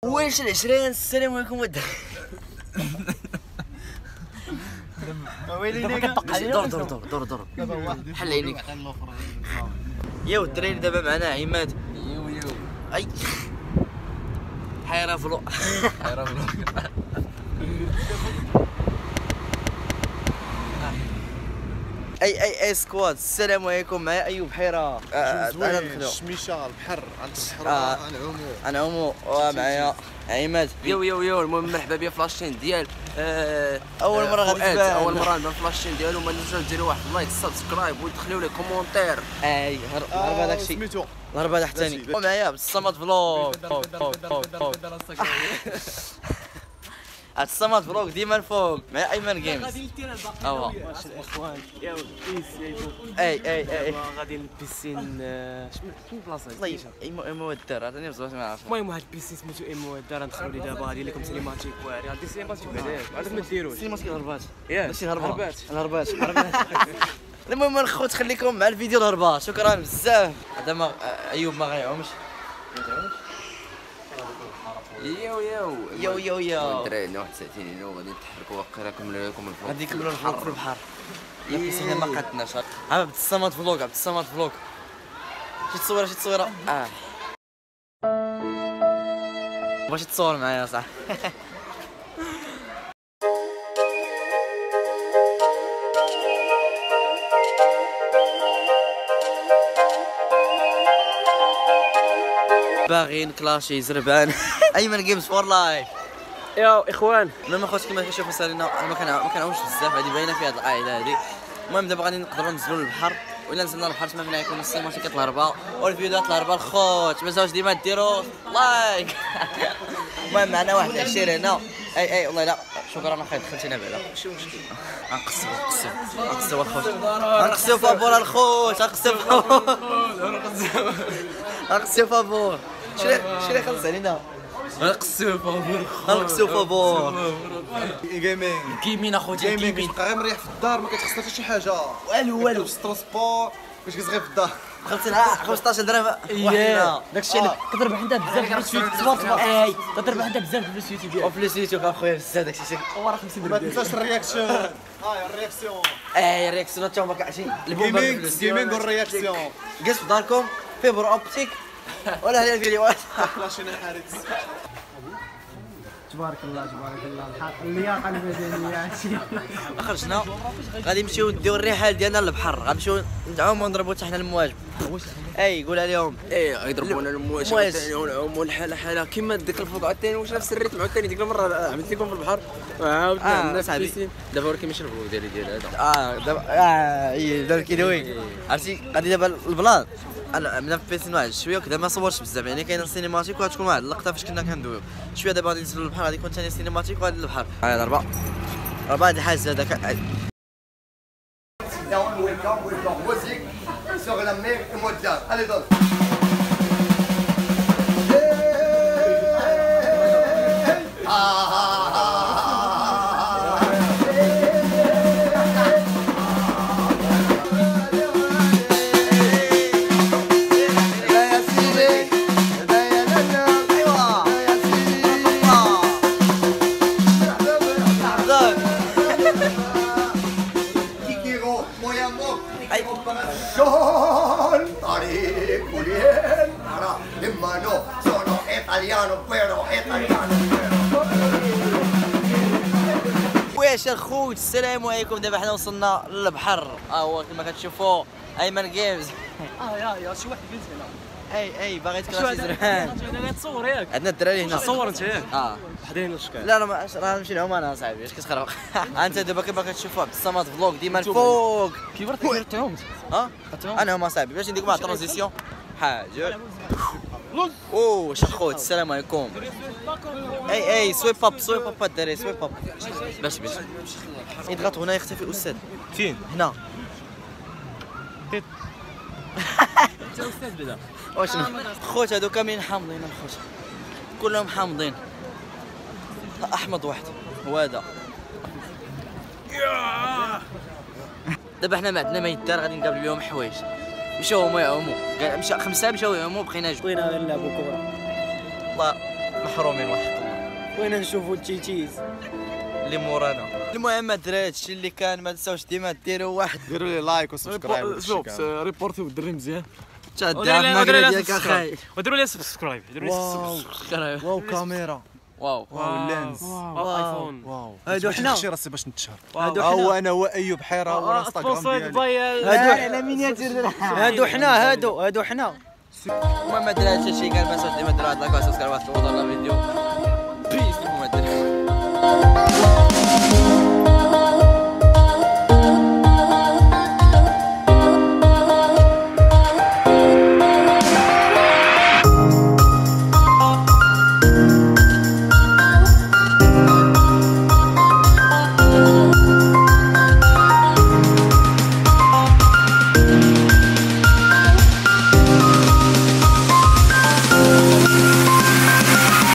واش العشرين. السلام عليكم ود دور حل عينيك يا الدراري. دابا معنا عماد اي حيره فلو اي سكواد. السلام عليكم. معايا ايوب حيره. انا الشميشه البحر عند انا عمو ومعايا عماد. يو المهم مرحبا بيا في لاشين ديال اول مره غادي تبان. اول مره نبان في لاشين ديالو. ما تنساوش ديروا واحد اللايك سبسكرايب ودخلوا لي كومونتير. اي هرب هذاك الشيء. هرب هذا حتى ثاني. ومعايا بالصمد فلوق. الصمد فلوق ديما الفوق. مع ايمن جيمز. اوا الاخوان يا اي غادي للبيسين. شنو البلاصه؟ طيب ايمو الدار عطيني بزاف ما نعرفش. المهم واحد البيسين سميتو ايمو الدار. ندخلوا ليه دابا غادي لكم سينيماتيك واعر. غادي سينيماتيك بعدا علاش ما ديروش سينيماتيك الهربات. ياك ماشي الهربات. المهم الخوت خليكم مع الفيديو الهربات. شكرا بزاف. هذا ما ايوب ما غايعومش. يو دراري واحد ساعتين هنا وغادي نتحركوا واقيلا نكملوا لكم الفلوق. غادي نكملوا الفلوق في البحر. يا بيسينا ما قدناش. عبد الصمد فلوق. شي تصويره. باش تصور معايا صح. باغي نكلاشي زربان. ايمن جيمز فور لايف. يا اخوان المهم اخوات كما كتشوفوا سالينا ما كنعومش بزاف. هذه باينه في هذه القاعده هذه. المهم دابا غادي نقدروا ننزلوا للبحر. وإلا نزلنا للبحر تما فين غيكون السيماتيك الهرباء والفيديوهات الهرباء. الخوت ما تنساوش ديما ديروا لايك. المهم معنا واحد العشير هنا. اي والله لا شكرا اخي دخلتينا بعدا. ماشي مشكل. غنقصوا الخوت. غنقصوا فابور الخوت. غنقصوا فابور. شري خلص علينا. غنقصوا فابور. جيمين اخوتي جيمين. غير مريح في الدار ما كتخسر حتى شي حاجه. والو في الترونسبور باش كتغير في الدار. خلصنا 15 درهم وحده. داكشي اللي كتربح انت بزاف في اليوتيوب. اي كتربح انت بزاف في اليوتيوب. وفلوس يوتيوب اخويا بزاف داكشي ورا 50 درهم. ما تنساش الرياكسيون. الرياكسيون. الرياكسيونات تا هما كاعشين. جيمينغ والرياكسيون. جلس في داركم فيبر اوبتيك ولا هي الفيديوهات. فلاشينا حارس. تبارك الله اللياقه البدنيه. خرجنا غادي نمشيو نديو الرحال ديالنا للبحر. غنمشيو نعومو ونضربو حتى حنا المواج. قولها لهم. يضربونا المواج ثاني ونعوموا الحاله كيما ديك الفوق عاوتاني. واش نفس الريت عاوتاني ديك المره عملت لكم في البحر عاودنا الناس البيسين. دابا ولكن ماشي الفلوق ديال هذا. دابا دابا كيدوي عرفتي. غادي دابا البلان انا من في بيسين واحد شويه وكذا ما صورتش بزاف. يعني كاين السينماتيك وغتكون واحد اللقطه فاش كنا كندويو شويه. دابا غادي ننزلوا للبحر. غادي يكون ثاني سينماتيك وغادي للبحر. ضربه هاد الحاج هذاك. musique sur la mer mondiale. Allez donc. واش الخوت السلام عليكم. دابا حنا وصلنا للبحر. هو كما كتشوفوا ايمن جيمز. يا شي واحد بنت هنا. اي باغي تكراسي زربان. انا تصور ياك. عندنا الدراري هنا. صور انت ياك. وحدين الاشكال. لا راه نمشي لهم انا صاحبي. اش كتخرب. انت دابا كما كتشوفوا عبد الصمد فلوق ديما الفوق. كيف راه تعوم. انا هما صاحبي باش نديك مع الترانزيسيون حاجه. واش الخوت السلام عليكم. اي سويب اب الدراري سويب اب. باش يضغط هنا يختفي الاستاذ. فين؟ هنا. انت استاذ بدا. واش خوت هادو كاملين حامضين الخوت. كلهم حامضين. احمض واحد هو هذا. دابا حنا ما عندنا ما يدار. غادي نقابلوا اليوم حوايج. مشاو هما يعوموا. مشى 5 مشاو يعوموا بقينا جوج. بغينا نلعبوا كره. الله ما محرومين وحق الله. وين نشوفوا التيتيز اللي مورانا. المهم الدراري هادشي اللي كان، ما تنساوش ديما ديروا واحد ديروا لي لايك وسبسكرايب. شوف ريبورتيو الدري مزيان. تدعم المغرب ديالك اخاي. وديروا لي سبسكرايب. واو كاميرا. واو اللينز. ايفون. واو هادو حنا. شي راسي باش نتشهر. هادو هو انا وايوب حيره هو الانستغرام ديالي. هادو على مينياتير. هادو حنا هادو حنا. المهم الدراري هادشي كان، ما تنساوش ديما ديروا هاد لايك وسبسكرايب وتفوتوا الفيديو. بيس. المهم الدراري